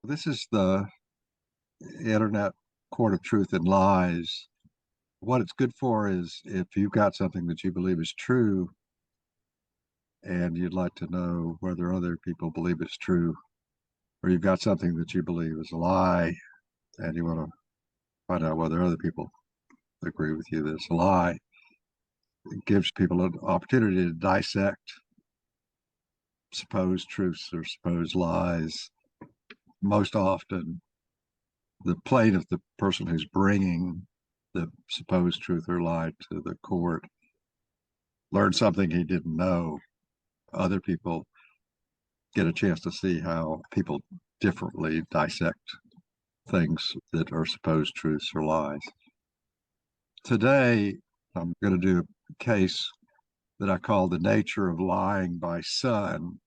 This is the internet court of truth and lies. What it's good for is if you've got something that you believe is true and you'd like to know whether other people believe it's true, or you've got something that you believe is a lie and you want to find out whether other people agree with you that it's a lie. It gives people an opportunity to dissect supposed truths or supposed lies. Most often, the plaintiff, the person who's bringing the supposed truth or lie to the court, learned something he didn't know. Other people get a chance to see how people differently dissect things that are supposed truths or lies. Today, I'm going to do a case that I call The Nature of Lying by Sun.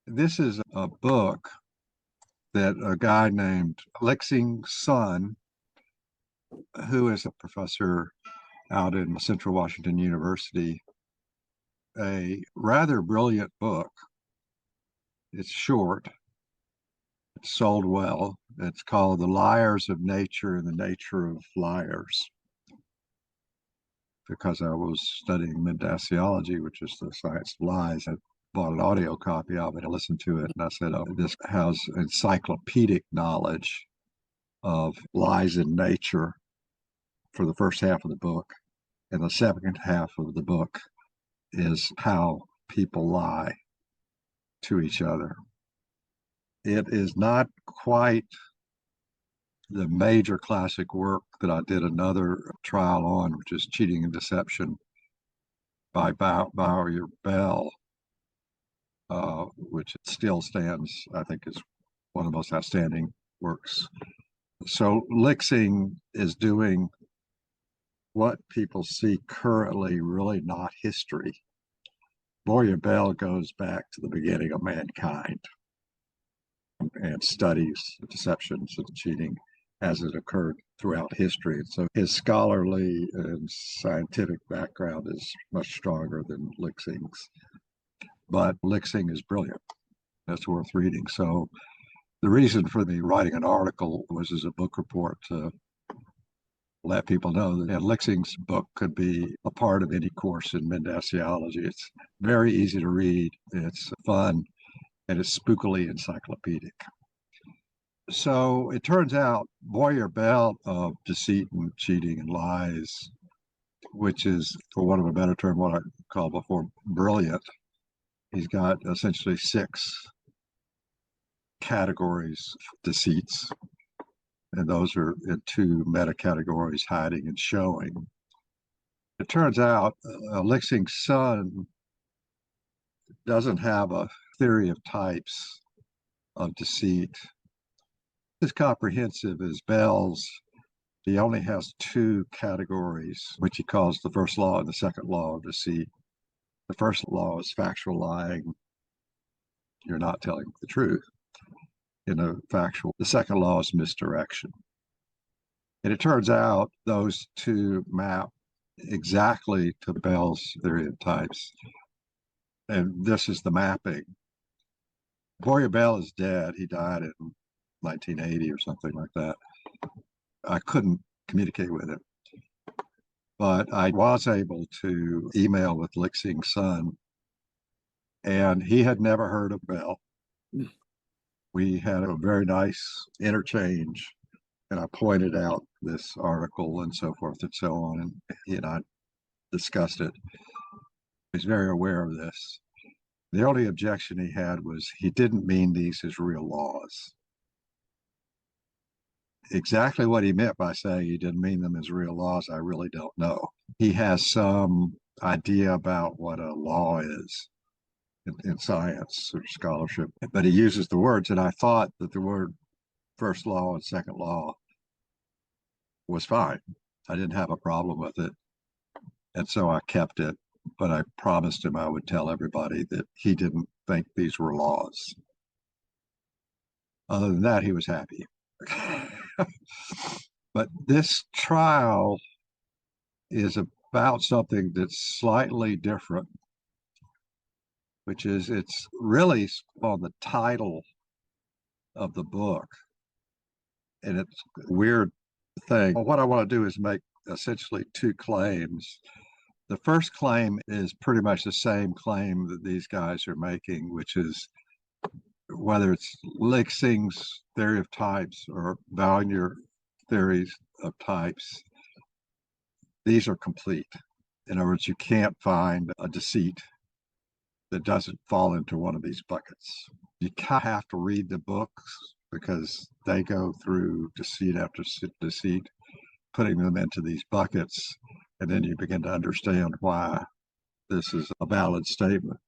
This is a book that a guy named Lixing Sun, who is a professor out in Central Washington University, a rather brilliant book. It's short. It's sold well. It's called The Liars of Nature and the Nature of Liars. Because I was studying Mendacity, which is the science of lies, I bought an audio copy of it. I listened to it and I said, oh, this has encyclopedic knowledge of lies in nature for the first half of the book. And the second half of the book is how people lie to each other. It is not quite the major classic work that I did another trial on, which is Cheating and Deception by Bowyer Bell, which still stands, I think, is one of the most outstanding works. So Lixing is doing what people see currently really not history. Bowyer Bell goes back to the beginning of mankind and studies deceptions and cheating as it occurred throughout history. And so his scholarly and scientific background is much stronger than Lixing's. But Lixing is brilliant. That's worth reading. So the reason for me writing an article was as a book report to let people know that Lixing's book could be a part of any course in Mendacity. It's very easy to read, it's fun, and it's spookily encyclopedic. So it turns out Bowyer Bell of Deceit and Cheating and Lies, which is, for want of a better term, what I called before brilliant. He's got essentially 6 categories of deceits, and those are in 2 meta categories, hiding and showing. It turns out Lixing Sun doesn't have a theory of types of deceit as comprehensive as Bell's. He only has 2 categories, which he calls the first law and the second law of deceit. The first law is factual lying. You're not telling the truth in a factual. The second law is misdirection. And it turns out those 2 map exactly to Bell's theory of types. And this is the mapping. Bowyer Bell is dead. He died in 1980 or something like that. I couldn't communicate with him, but I was able to email with Lixing Sun, and he had never heard of Bell. We had a very nice interchange, and I pointed out this article and so forth and so on, and he and I discussed it. He's very aware of this. The only objection he had was he didn't mean these as real laws. Exactly what he meant by saying he didn't mean them as real laws, I really don't know. He has some idea about what a law is in science or scholarship, but he uses the words, and I thought that the word first law and second law was fine. I didn't have a problem with it, and so I kept it, but I promised him I would tell everybody that he didn't think these were laws. Other than that, he was happy. But this trial is about something that's slightly different, which is it's really on the title of the book. And it's a weird thing. Well, what I want to do is make essentially two claims. The first claim is pretty much the same claim that these guys are making, which is whether it's Lixing's theory of types or Valier theories of types, these are complete. In other words, you can't find a deceit that doesn't fall into one of these buckets. You kind of have to read the books because they go through deceit after deceit, putting them into these buckets, and then you begin to understand why this is a valid statement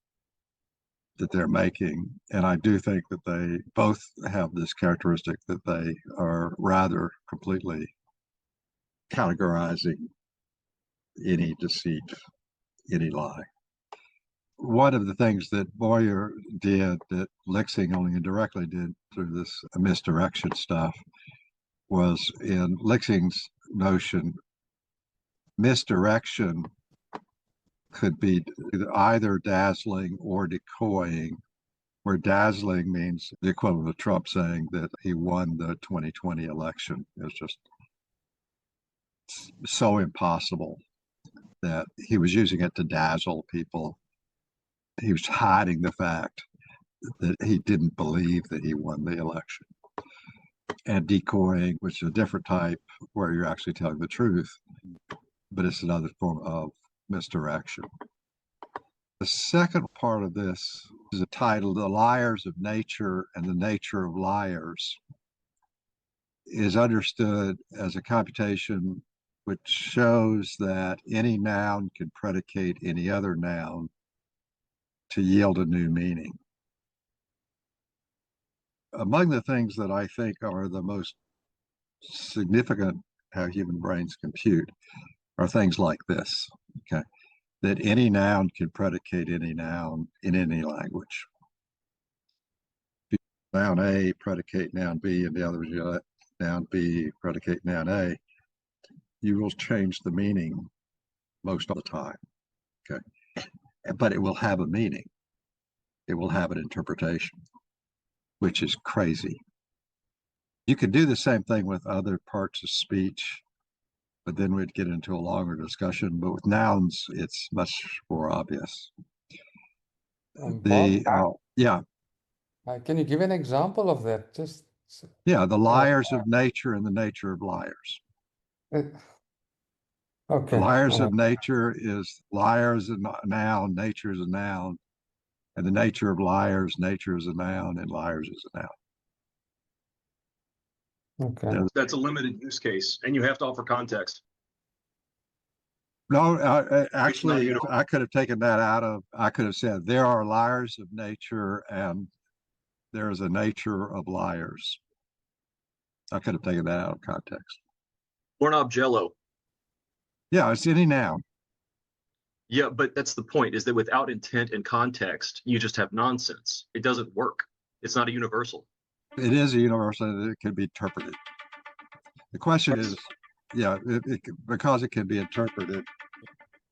that they're making. And I do think that they both have this characteristic that they are rather completely categorizing any deceit, any lie. One of the things that Boyer did that Lixing only indirectly did through this misdirection stuff was in Lixing's notion, misdirection could be either dazzling or decoying, where dazzling means the equivalent of Trump saying that he won the 2020 election. It's just so impossible that he was using it to dazzle people. He was hiding the fact that he didn't believe that he won the election. And decoying, which is a different type where you're actually telling the truth, but it's another form of misdirection. The second part of this is titled The Liars of Nature and the Nature of Liars, is understood as a computation which shows that any noun can predicate any other noun to yield a new meaning. Among the things that I think are the most significant how human brains compute are things like this, okay? That any noun can predicate any noun in any language. Noun A, predicate noun B, and the other is noun B, predicate noun A, you will change the meaning most of the time, okay? But it will have a meaning. It will have an interpretation, which is crazy. You could do the same thing with other parts of speech, but then we'd get into a longer discussion. But with nouns, it's much more obvious. Yeah. Can you give an example of that? The liars of nature and the nature of liars. Okay. The liars of nature is liars is a noun, nature is a noun, and the nature of liars, nature is a noun, and liars is a noun. Okay. That's a limited use case, and you have to offer context. No, actually, I could have taken that out of, I could have said there are liars of nature and there is a nature of liars. I could have taken that out of context. Doorknob Jello. Yeah, it's any noun. Yeah, but that's the point, is that without intent and context, you just have nonsense. It doesn't work. It's not a universal. It is a universal, it can be interpreted. The question is, because it can be interpreted.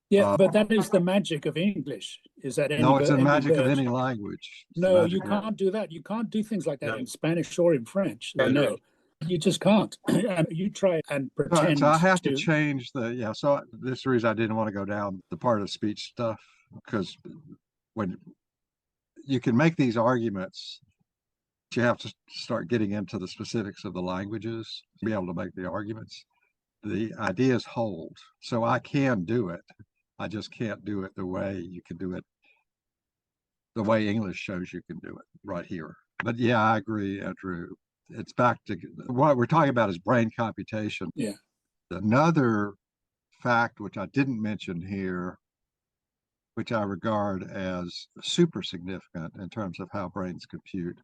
Yeah, but that is the magic of English, is that no, it's the magic of any language. No, you can't do that. You can't do things like that in Spanish or in French. No, you just can't. And you try and pretend. So I have to change so this is the reason I didn't want to go down the part of speech stuff, because when you can make these arguments, you have to start getting into the specifics of the languages to be able to make the arguments. The ideas hold. So I can do it. I just can't do it the way you can do it, the way English shows you can do it right here. But yeah, I agree, Andrew. It's back to what we're talking about is brain computation. Yeah. Another fact, which I didn't mention here, which I regard as super significant in terms of how brains compute,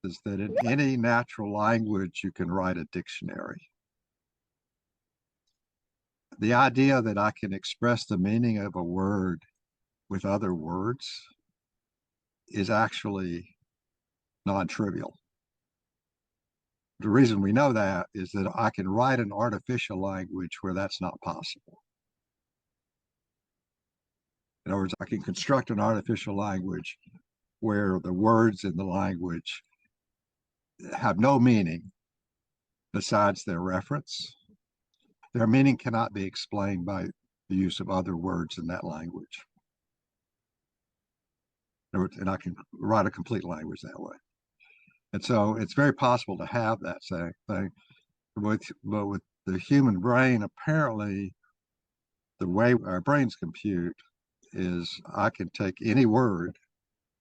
is that in any natural language, you can write a dictionary. The idea that I can express the meaning of a word with other words is actually non-trivial. The reason we know that is that I can write an artificial language where that's not possible. In other words, I can construct an artificial language where the words in the language have no meaning besides their reference. Their meaning cannot be explained by the use of other words in that language. And I can write a complete language that way. And so it's very possible to have that same thing. But with the human brain, apparently, the way our brains compute is I can take any word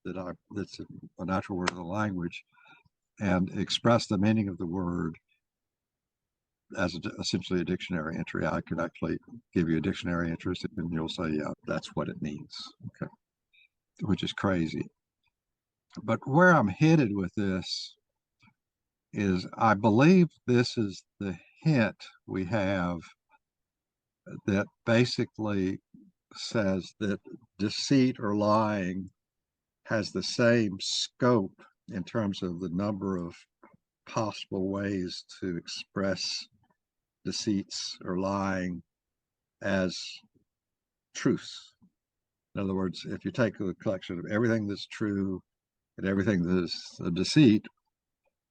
that's a natural word in the language and express the meaning of the word as essentially a dictionary entry. I could actually give you a dictionary entry and you'll say, yeah, that's what it means. Okay. Which is crazy. But where I'm headed with this is I believe this is the hint we have that basically says that deceit or lying has the same scope in terms of the number of possible ways to express deceits or lying as truths. In other words, if you take a collection of everything that's true and everything that's a deceit,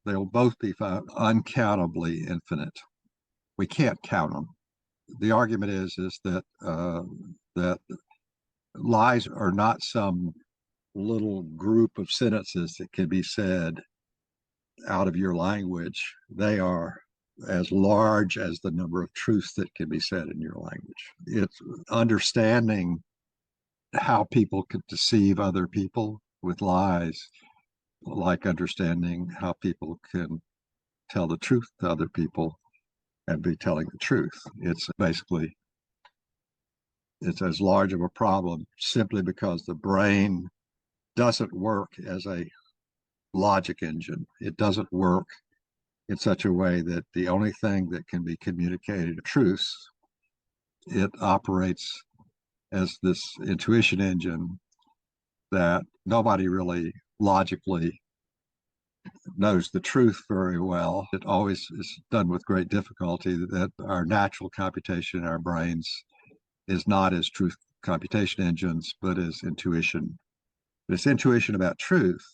they'll both be found uncountably infinite. We can't count them. The argument is that that lies are not some little group of sentences that can be said out of your language. They are as large as the number of truths that can be said in your language. It's understanding how people could deceive other people with lies, like understanding how people can tell the truth to other people and be telling the truth. It's basically, it's as large of a problem simply because the brain doesn't work as a logic engine. It doesn't work in such a way that the only thing that can be communicated are truths. It operates as this intuition engine that nobody really logically knows the truth very well. It always is done with great difficulty. That our natural computation in our brains is not as truth computation engines, but as intuition. But it's intuition about truth,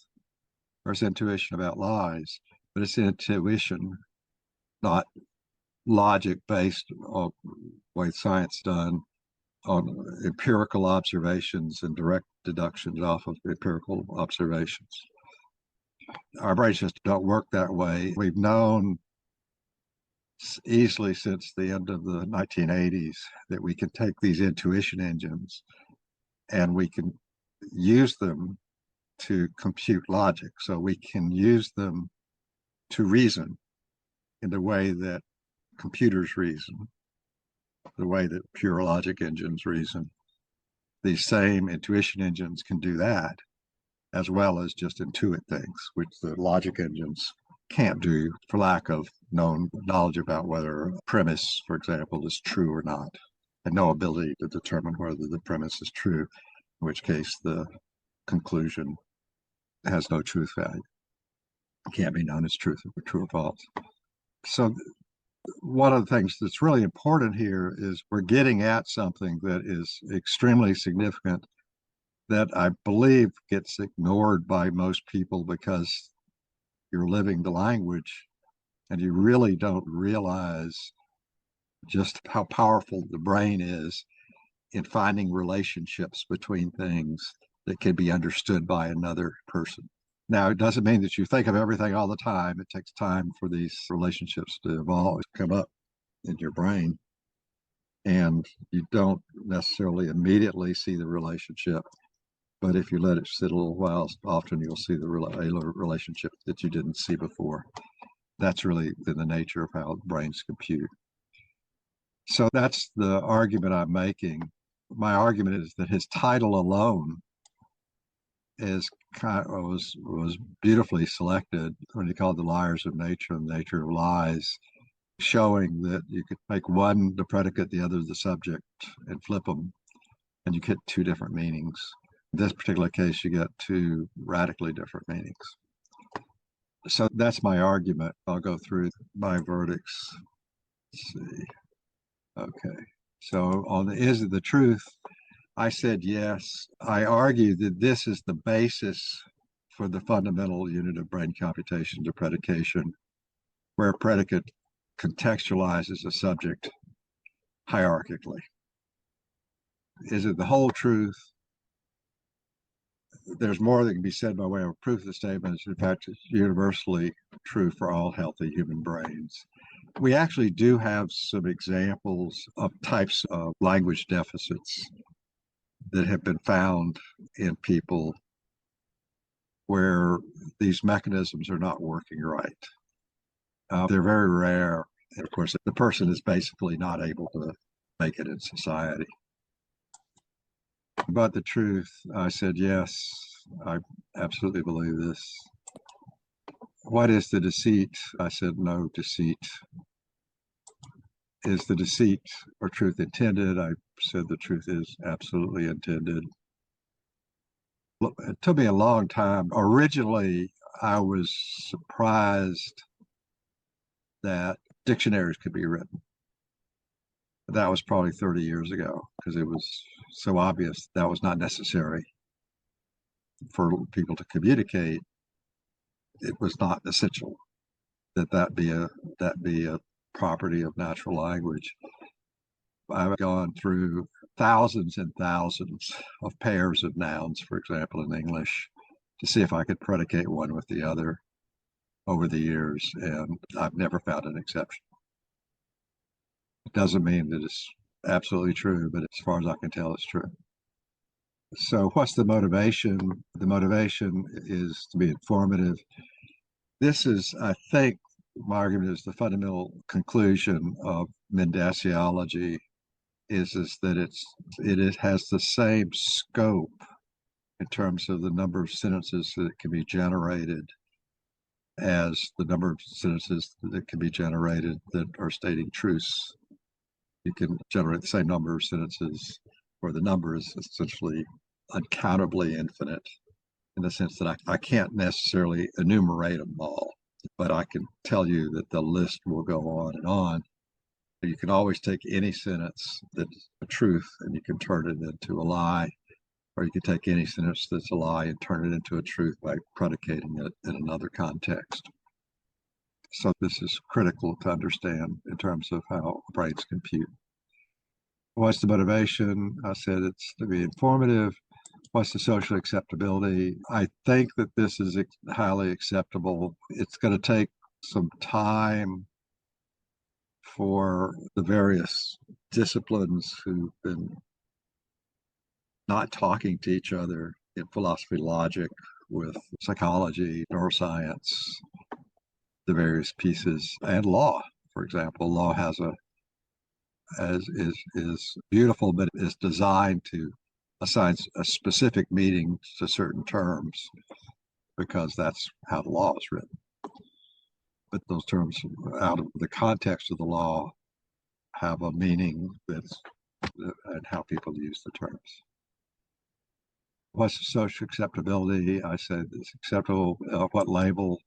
or it's intuition about lies, but it's intuition, not logic based on the way science done, on empirical observations and direct deductions off of empirical observations. Our brains just don't work that way. We've known easily since the end of the 1980s that we can take these intuition engines and we can use them to compute logic. So we can use them to reason in the way that computers reason, the way that pure logic engines reason. These same intuition engines can do that, as well as just intuit things, which the logic engines can't do for lack of known knowledge about whether a premise, for example, is true or not, and no ability to determine whether the premise is true, in which case the conclusion has no truth value. It can't be known as truth or true or false. So one of the things that's really important here is we're getting at something that is extremely significant that I believe gets ignored by most people because you're living the language and you really don't realize just how powerful the brain is in finding relationships between things that can be understood by another person. Now, it doesn't mean that you think of everything all the time. It takes time for these relationships to evolve, come up in your brain. And you don't necessarily immediately see the relationship. But if you let it sit a little while, often you'll see the relationship that you didn't see before. That's really in the nature of how brains compute. So that's the argument I'm making. My argument is that his title alone is was beautifully selected when he called The Liars of Nature and the Nature of Lies, showing that you could make one the predicate, the other the subject, and flip them, and you get two different meanings. In this particular case, you get two radically different meanings. So that's my argument. I'll go through my verdicts. Let's see. Okay. So on the is it the truth, I said yes. I argue that this is the basis for the fundamental unit of brain computation to predication, where a predicate contextualizes a subject hierarchically. Is it the whole truth? There's more that can be said by way of proof of the statement. In fact, it's universally true for all healthy human brains. We actually do have some examples of types of language deficits that have been found in people where these mechanisms are not working right. They're very rare. And of course, the person is basically not able to make it in society. But the truth, I said, yes, I absolutely believe this. What is the deceit? I said, no deceit. Is the deceit or truth intended? I said the truth is absolutely intended. It took me a long time. Originally, I was surprised that dictionaries could be written. That was probably 30 years ago, because it was so obvious that was not necessary for people to communicate. It was not essential that be a property of natural language. I've gone through thousands and thousands of pairs of nouns, for example, in English, to see if I could predicate one with the other over the years, and I've never found an exception. It doesn't mean that it's absolutely true, but as far as I can tell, it's true. So what's the motivation? The motivation is to be informative. This is, I think, my argument is the fundamental conclusion of Mendacity is that it has the same scope in terms of the number of sentences that can be generated as the number of sentences that can be generated that are stating truths. You can generate the same number of sentences where the number is essentially uncountably infinite, in the sense that I can't necessarily enumerate them all, but I can tell you that the list will go on and on. You can always take any sentence that's a truth and you can turn it into a lie, or you can take any sentence that's a lie and turn it into a truth by predicating it in another context. So this is critical to understand in terms of how brains compute. What's the motivation? I said it's to be informative. What's the social acceptability? I think that this is highly acceptable. It's going to take some time for the various disciplines who've been not talking to each other in philosophy, logic, with psychology, neuroscience, the various pieces, and law. For example, law is beautiful, but is designed to assign a specific meaning to certain terms because that's how the law is written. But those terms, out of the context of the law, have a meaning that's and how people use the terms. What's the social acceptability? I said it's acceptable. What label?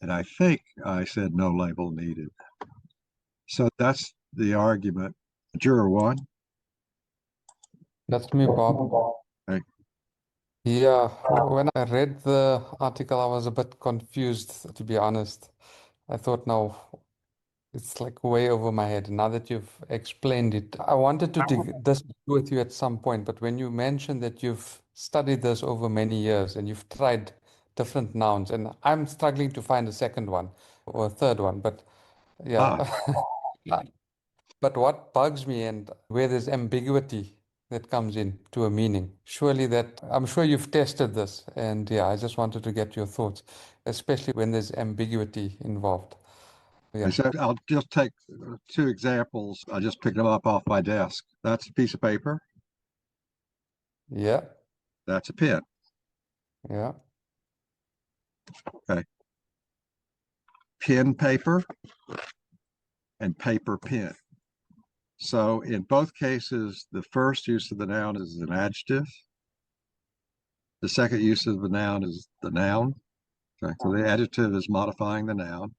And I think I said no label needed. So that's the argument. Juror one. That's me, Bob. Right. Yeah, when I read the article, I was a bit confused, to be honest. I thought, no, it's like way over my head. Now that you've explained it, I wanted to dig this with you at some point, but when you mentioned that you've studied this over many years and you've tried different nouns, and I'm struggling to find a second one or a third one, but yeah. But what bugs me and where there's ambiguity that comes in to a meaning, surely that, I'm sure you've tested this, and yeah, I just wanted to get your thoughts, especially when there's ambiguity involved. Yeah. So I'll just take two examples. I just picked them up off my desk. That's a piece of paper. Yeah. That's a pen. Yeah. Okay. Pen paper and paper pen. So in both cases, the first use of the noun is an adjective. The second use of the noun is the noun. Okay. So the adjective is modifying the noun.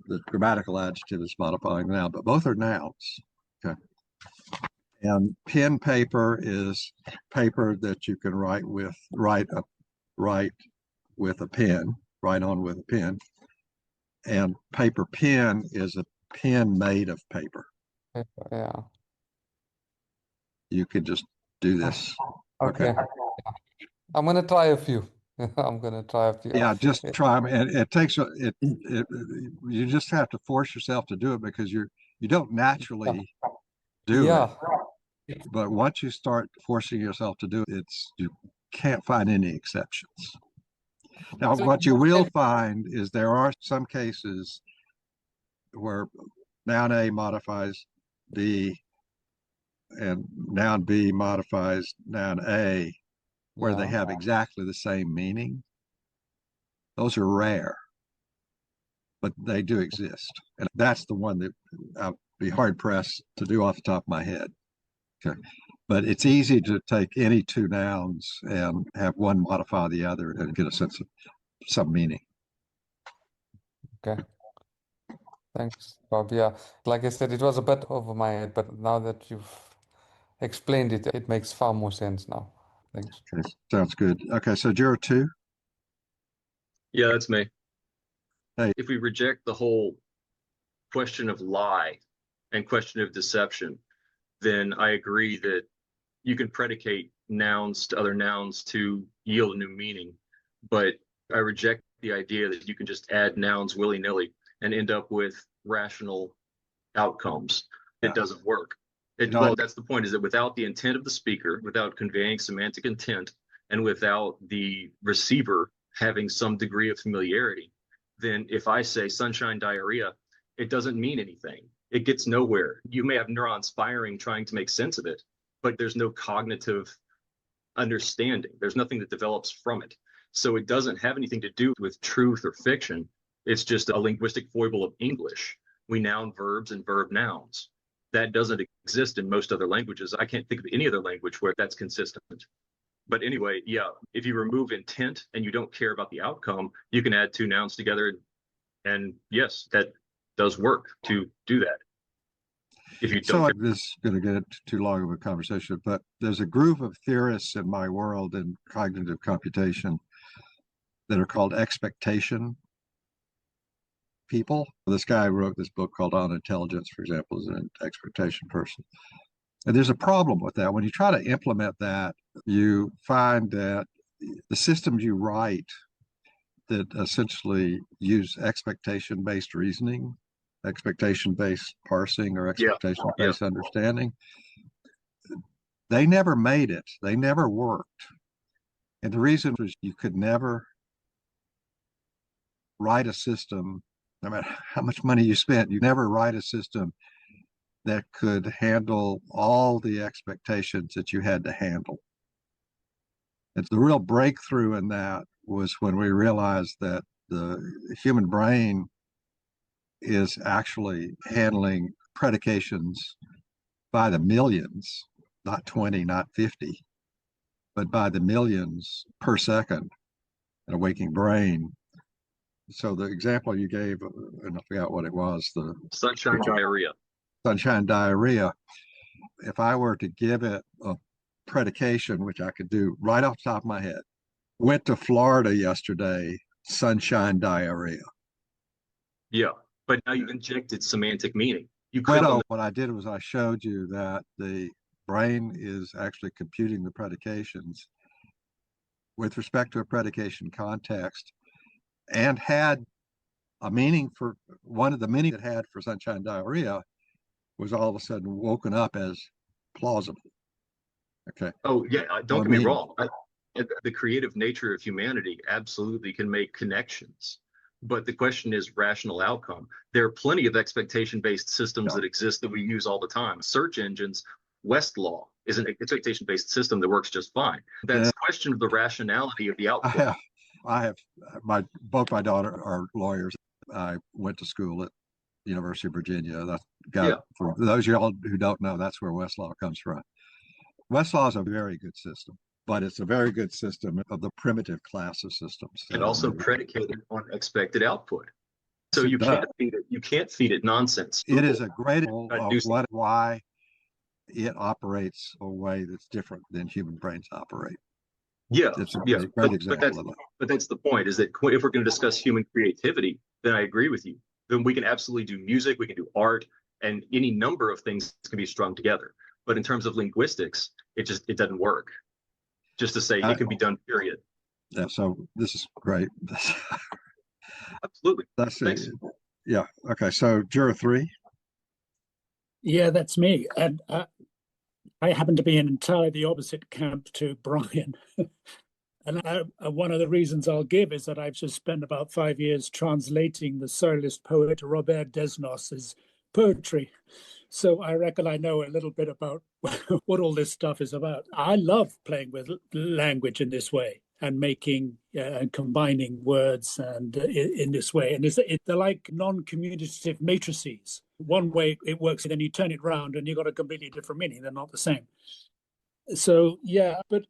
The grammatical adjective is modifying the noun, but both are nouns. Okay. And pen paper is paper that you can write with a pen, write on with a pen. And paper pen is a pen made of paper. Yeah. You could just do this. Okay. I'm gonna try a few. I'm gonna try a few. Yeah, just try them. And it takes you just have to force yourself to do it because you don't naturally do it. But once you start forcing yourself to do it, you can't find any exceptions. Now, what you will find is there are some cases where noun A modifies B and noun B modifies noun A, where they have exactly the same meaning. Those are rare, but they do exist. And that's the one that I'd be hard pressed to do off the top of my head. Okay. But it's easy to take any two nouns and have one modify the other and get a sense of some meaning. Okay. Thanks, Bob. Yeah, like I said, it was a bit over my head, but now that you've explained it, it makes far more sense now. Thanks. Okay, sounds good. Okay, so Juror 2. Yeah, that's me. Hey. If we reject the whole question of lie and question of deception, then I agree that you can predicate nouns to other nouns to yield a new meaning. But I reject the idea that you can just add nouns willy-nilly and end up with rational outcomes. It doesn't work. Well, that's the point, is that without the intent of the speaker, without conveying semantic intent, and without the receiver having some degree of familiarity, then if I say sunshine diarrhea, it doesn't mean anything. It gets nowhere. You may have neurons firing trying to make sense of it, but there's no cognitive understanding. There's nothing that develops from it. So it doesn't have anything to do with truth or fiction. It's just a linguistic foible of English. We noun verbs and verb nouns. That doesn't exist in most other languages. I can't think of any other language where that's consistent. But anyway, yeah, if you remove intent and you don't care about the outcome, you can add two nouns together. And yes, that does work to do that. If you don't. So this is going to get too long of a conversation, but there's a group of theorists in my world in cognitive computation that are called expectation people. This guy wrote this book called On Intelligence, for example, is an expectation person. And there's a problem with that. When you try to implement that, you find that the systems you write that essentially use expectation-based reasoning, expectation-based parsing, or expectation-based understanding, they never made it. They never worked. And the reason was you could never write a system, no matter how much money you spent, you never write a system that could handle all the expectations that you had to handle. And the real breakthrough in that was when we realized that the human brain is actually handling predications by the millions, not 20, not 50, but by the millions per second in a waking brain. So the example you gave, and I forgot what it was, the sunshine diarrhea. Sunshine diarrhea. If I were to give it a predication, which I could do right off the top of my head, went to Florida yesterday, sunshine diarrhea. Yeah, but now you've injected semantic meaning. What I did was I showed you that the brain is actually computing the predications with respect to a predication context, and had a meaning for one of the meaning it had for sunshine diarrhea was all of a sudden woken up as plausible. Okay. Oh yeah, don't get me wrong. The creative nature of humanity absolutely can make connections, but the question is rational outcome. There are plenty of expectation-based systems that exist that we use all the time. Search engines, Westlaw is an expectation-based system that works just fine. That's a question of the rationality of the output. Both my daughter are lawyers. I went to school at University of Virginia. For those of y'all who don't know, that's where Westlaw comes from. Westlaw is a very good system, but it's a very good system of the primitive class of systems. And also predicated on expected output. So you can't feed it. You can't feed it nonsense. It is a great example of why it operates a way that's different than human brains operate. Yeah, It's a yeah, great but example of that. but that's the point, is that if we're going to discuss human creativity, then I agree with you. Then we can absolutely do music, we can do art, and any number of things can be strung together. But in terms of linguistics, it doesn't work. Just to say it can be done, period. Yeah, so this is great. Absolutely. Let's see. Thanks. Yeah. Okay. So juror 3. Yeah, that's me. And I happen to be in entirely the opposite camp to Brian. And one of the reasons I'll give is that I've just spent about 5 years translating the Surrealist poet Robert Desnos's poetry. So I reckon I know a little bit about what all this stuff is about. I love playing with language in this way and making and combining words and in this way. And they're like non-commutative matrices. One way it works, and then you turn it around and you've got a completely different meaning. They're not the same. So, yeah, but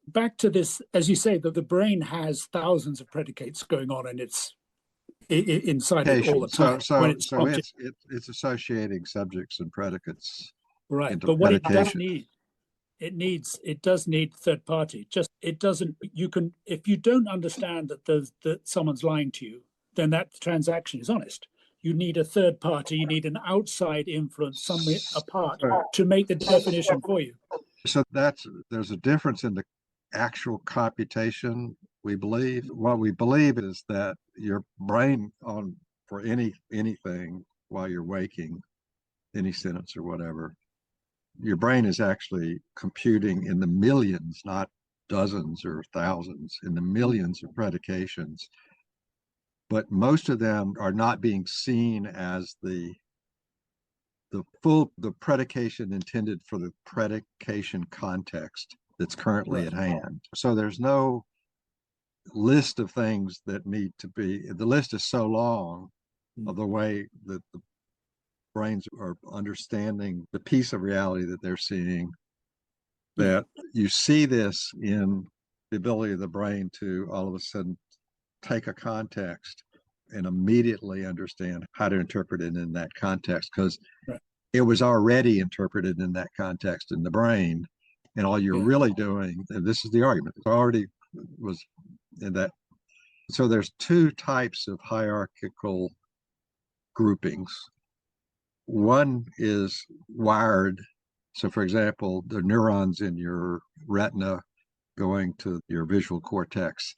back to this, as you say, that the brain has thousands of predicates going on, and it's inside it all the time. So when it's it's associating subjects and predicates. Right, but what it does need, it does need third party. Just it doesn't. You can, if you don't understand that someone's lying to you, then that transaction is honest. You need a third party. You need an outside influence, somewhere apart, to make the definition for you. So there's a difference in the actual computation. We believe what we believe is that your brain for anything while you're waking, any sentence or whatever, your brain is actually computing in the millions, not dozens or thousands, in the millions of predications. But most of them are not being seen as the predication intended for the predication context that's currently at hand. So there's no list of things that need to be, the list is so long of the way that the brains are understanding the piece of reality that they're seeing, that you see this in the ability of the brain to all of a sudden take a context and immediately understand how to interpret it in that context, because it was already interpreted in that context in the brain, and all you're really doing, and this is the argument, it already was in that. So there's 2 types of hierarchical groupings. One is wired. So for example, the neurons in your retina going to your visual cortex,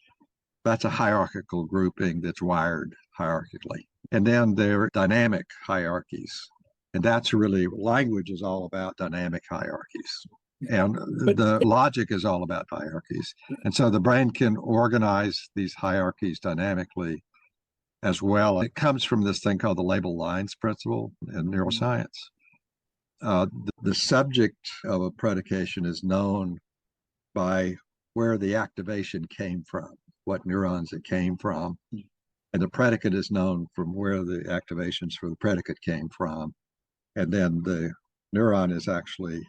that's a hierarchical grouping that's wired hierarchically. And then there are dynamic hierarchies. And that's really, language is all about dynamic hierarchies. And the logic is all about hierarchies. And so the brain can organize these hierarchies dynamically as well. It comes from this thing called the label lines principle in neuroscience. The subject of a predication is known by where the activation came from, what neurons it came from. And the predicate is known from where the activations for the predicate came from. And then the neuron is actually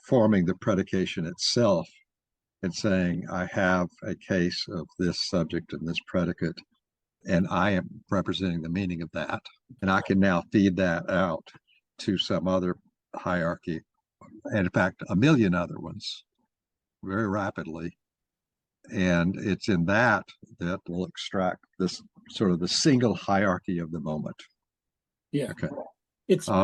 forming the predication itself and saying, I have a case of this subject and this predicate, and I am representing the meaning of that. And I can now feed that out to some other hierarchy, and in fact, a million other ones very rapidly. And it's in that we'll extract this sort of the single hierarchy of the moment. Yeah. Okay.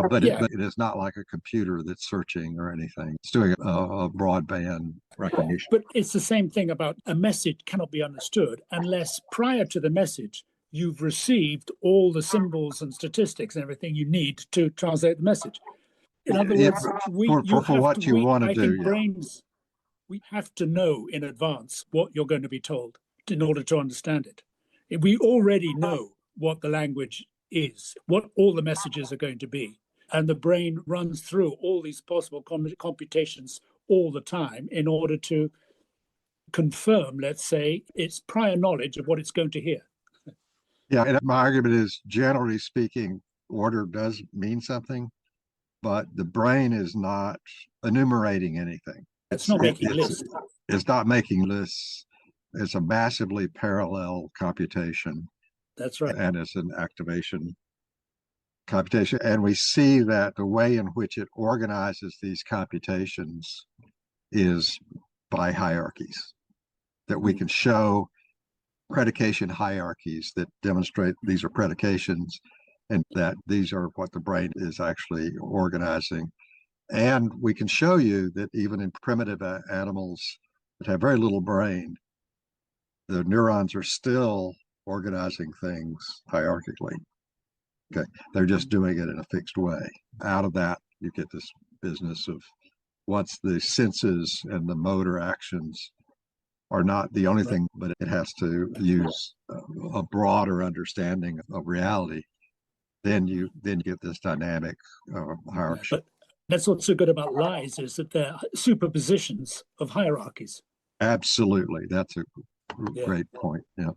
But it is not like a computer that's searching or anything. It's doing a broadband recognition. But it's the same thing about a message cannot be understood unless prior to the message, you've received all the symbols and statistics and everything you need to translate the message. In other words, brains, we have to know in advance what you're going to be told in order to understand it. We already know what the language is, what all the messages are going to be. And the brain runs through all these possible computations all the time in order to confirm, let's say, its prior knowledge of what it's going to hear. Yeah, and my argument is, generally speaking, order does mean something, but the brain is not enumerating anything. It's not making lists. It's not making lists. It's a massively parallel computation. That's right. And it's an activation computation. And we see that the way in which it organizes these computations is by hierarchies, that we can show predication hierarchies that demonstrate these are predications and that these are what the brain is actually organizing. And we can show you that even in primitive animals that have very little brain, the neurons are still organizing things hierarchically. Okay, they're just doing it in a fixed way. Out of that, you get this business of once the senses and the motor actions are not the only thing, but it has to use a broader understanding of reality. Then you get this dynamic hierarchy. But that's what's so good about lies, is that they're superpositions of hierarchies. Absolutely, that's a great point. Yeah.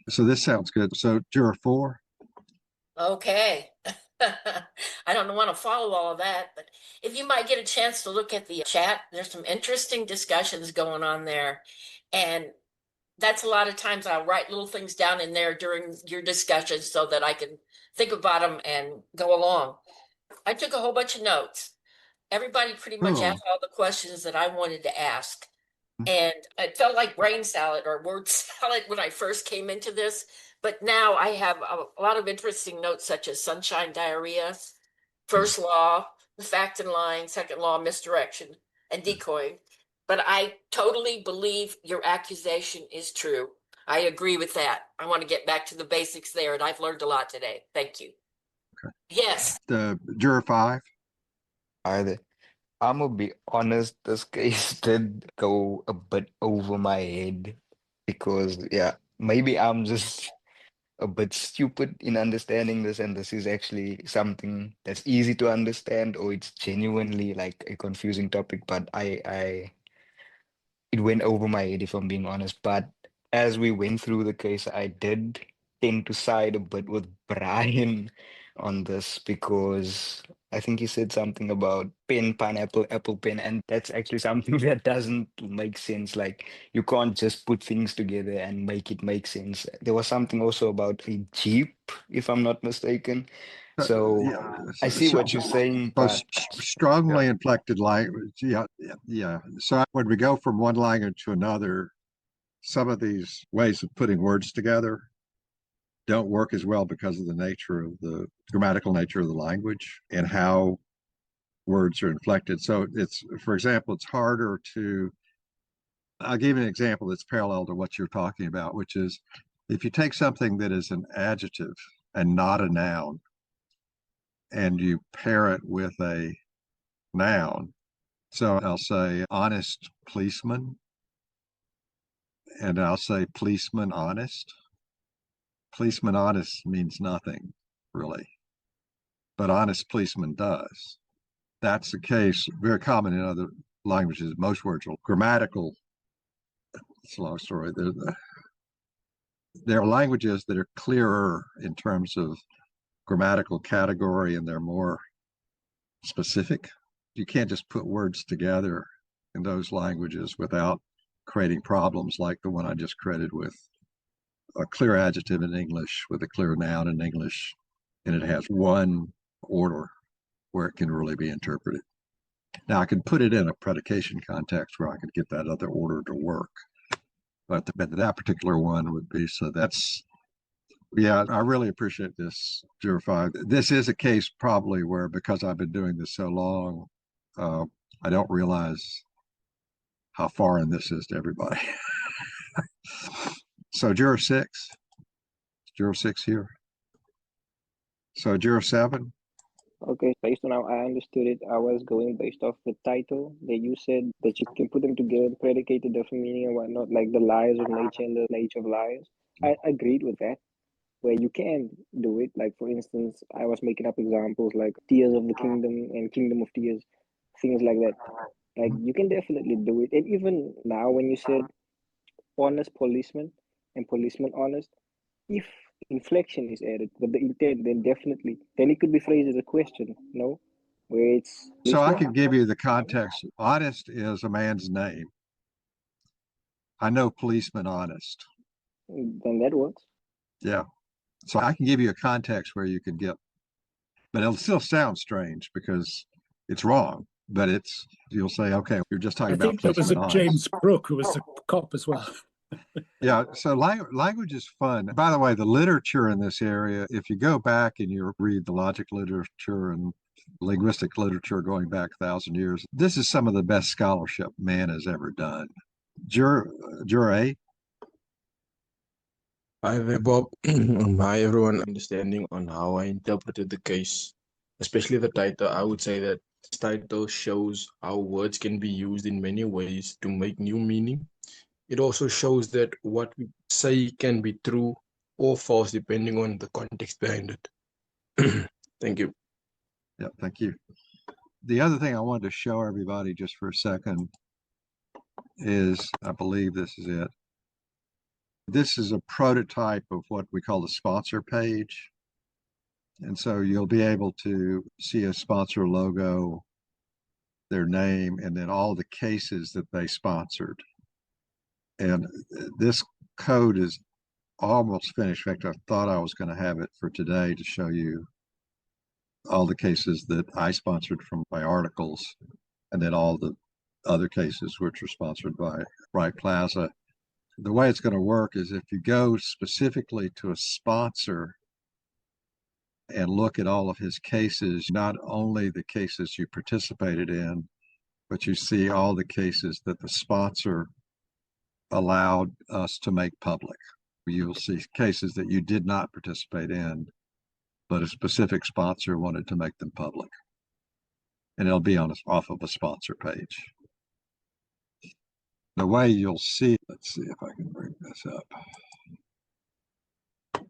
So this sounds good. So juror 4. Okay. I don't want to follow all of that, but if you might get a chance to look at the chat, there's some interesting discussions going on there. And that's a lot of times I'll write little things down in there during your discussions so that I can think about them and go along. I took a whole bunch of notes. Everybody pretty much asked all the questions that I wanted to ask. And it felt like brain salad or word salad when I first came into this. But now I have a lot of interesting notes, such as sunshine diarrhea, first law, the fact and lying, second law, misdirection, and decoying. But I totally believe your accusation is true. I agree with that. I want to get back to the basics there, and I've learned a lot today. Thank you. Okay. Yes. The juror 5. Hi there. I'm gonna be honest, this case did go a bit over my head because, yeah, maybe I'm just a bit stupid in understanding this, and this is actually something that's easy to understand, or it's genuinely like a confusing topic, but it went over my head if I'm being honest. But as we went through the case, I did tend to side a bit with Brian on this because I think he said something about pen, pineapple, apple pen, and that's actually something that doesn't make sense. Like, you can't just put things together and make it make sense. There was something also about a Jeep, if I'm not mistaken. So I see what you're saying, but strongly inflected language. Yeah. So when we go from one language to another, some of these ways of putting words together don't work as well because of the nature of the grammatical nature of the language and how words are inflected. So it's, for example, it's harder to, I'll give you an example that's parallel to what you're talking about, which is if you take something that is an adjective and not a noun, and you pair it with a noun. So I'll say honest policeman, and I'll say policeman honest. Policeman honest means nothing, really, but honest policeman does. That's the case, very common in other languages. Most words are grammatical. It's a long story. There are languages that are clearer in terms of grammatical category, and they're more specific. You can't just put words together in those languages without creating problems like the one I just created with a clear adjective in English with a clear noun in English, and it has one order where it can really be interpreted. Now I can put it in a predication context where I could get that other order to work, but that particular one would be, so that's, yeah, I really appreciate this, Juror 5. This is a case probably where, because I've been doing this so long, I don't realize how foreign this is to everybody. So Juror 6. Juror 6 here. So Juror 7. Okay, based on how I understood it, I was going based off the title that you said that you can put them together and predicate a different meaning and whatnot, like the lies of nature and the nature of lies. I agreed with that, where you can do it. Like, for instance, I was making up examples like Tears of the Kingdom and Kingdom of Tears, things like that. Like, you can definitely do it. And even now, when you said honest policeman and policeman honest, if inflection is added with the intent, then definitely, then it could be phrased as a question, no? Where it's so I can give you the context. Honest is a man's name. I know policeman honest. Then that works. Yeah. So I can give you a context where you can get, but it'll still sound strange because it's wrong. but you'll say, okay, you're just talking I about think there was placing a odds. James Brooke who was a cop as well. Yeah, so language is fun. By the way, the literature in this area, if you go back and you read the logic literature and linguistic literature going back 1,000 years, this is some of the best scholarship man has ever done. Jure, Hi there, Bob. Hi, everyone. Understanding on how I interpreted the case, especially the title. I would say that this title shows how words can be used in many ways to make new meaning. It also shows that what we say can be true or false depending on the context behind it. Thank you. Yeah, thank you. The other thing I wanted to show everybody just for a second is, I believe this is it. This is a prototype of what we call the sponsor page. And so you'll be able to see a sponsor logo, their name, and then all the cases that they sponsored. And this code is almost finished. In fact, I thought I was going to have it for today to show you all the cases that I sponsored from my articles, and then all the other cases which were sponsored by Right Plaza. The way it's going to work is if you go specifically to a sponsor and look at all of his cases, not only the cases you participated in, but you see all the cases that the sponsor allowed us to make public. You'll see cases that you did not participate in, but a specific sponsor wanted to make them public. And it'll be off of a sponsor page. The way you'll see, let's see if I can bring this up,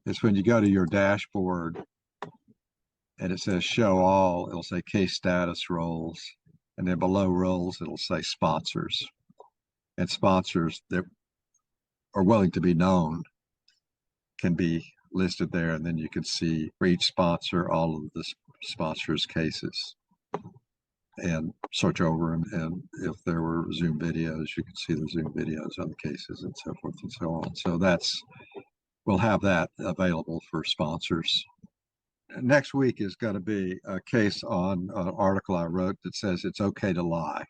is when you go to your dashboard and it says show all, it'll say case status roles, and then below roles, it'll say sponsors. And sponsors that are willing to be known can be listed there, and then you can see for each sponsor all of the sponsors' cases and search over them. And if there were Zoom videos, you can see the Zoom videos on the cases and so forth and so on. So we'll have that available for sponsors. Next week is going to be a case on an article I wrote that says it's okay to lie.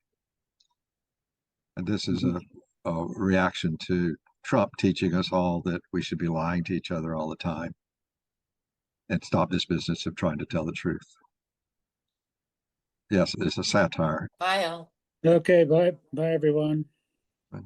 And this is a reaction to Trump teaching us all that we should be lying to each other all the time and stop this business of trying to tell the truth. Yes, it's a satire. Bye, all. Okay, bye everyone. Bye.